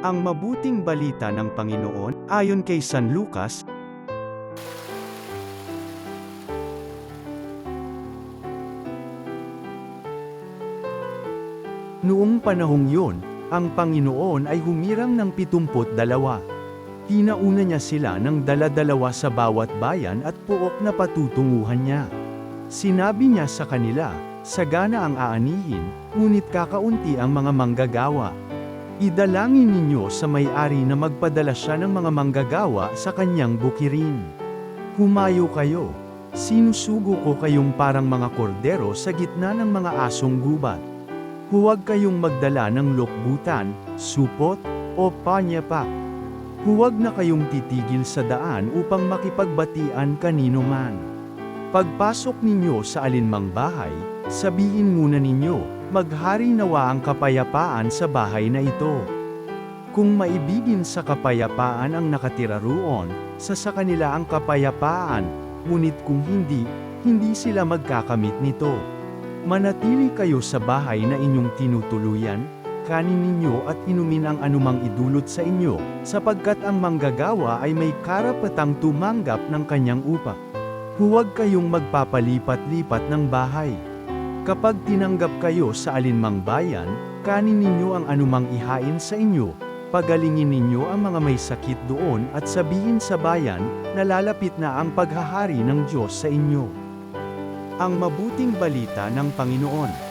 Ang mabuting balita ng Panginoon, ayon kay San Lucas. Noong panahong yun, ang Panginoon ay humirang ng 72. Tinauna niya sila ng dala-dalawa sa bawat bayan at pook na patutunguhan niya. Sinabi niya sa kanila, sagana ang aanihin, ngunit kakaunti ang mga manggagawa. Idalangin ninyo sa may-ari na magpadala siya ng mga manggagawa sa kanyang bukirin. Humayo kayo. Sinusugo ko kayong parang mga kordero sa gitna ng mga asong gubat. Huwag kayong magdala ng lokbutan, supot, o panyapak. Huwag na kayong titigil sa daan upang makipagbatian kanino man. Pagpasok ninyo sa alinmang bahay, sabihin muna ninyo, maghari nawa ang kapayapaan sa bahay na ito. Kung maibigin sa kapayapaan ang nakatira roon, sa kanila ang kapayapaan, ngunit kung hindi, hindi sila magkakamit nito. Manatili kayo sa bahay na inyong tinutuluyan, kanin ninyo at inumin ang anumang idulot sa inyo, sapagkat ang manggagawa ay may karapatang tumanggap ng kanyang upa. Huwag kayong magpapalipat-lipat ng bahay. Kapag tinanggap kayo sa alinmang bayan, kanin ninyo ang anumang ihain sa inyo, pagalingin ninyo ang mga may sakit doon at sabihin sa bayan, nalalapit na ang paghahari ng Diyos sa inyo. Ang mabuting balita ng Panginoon.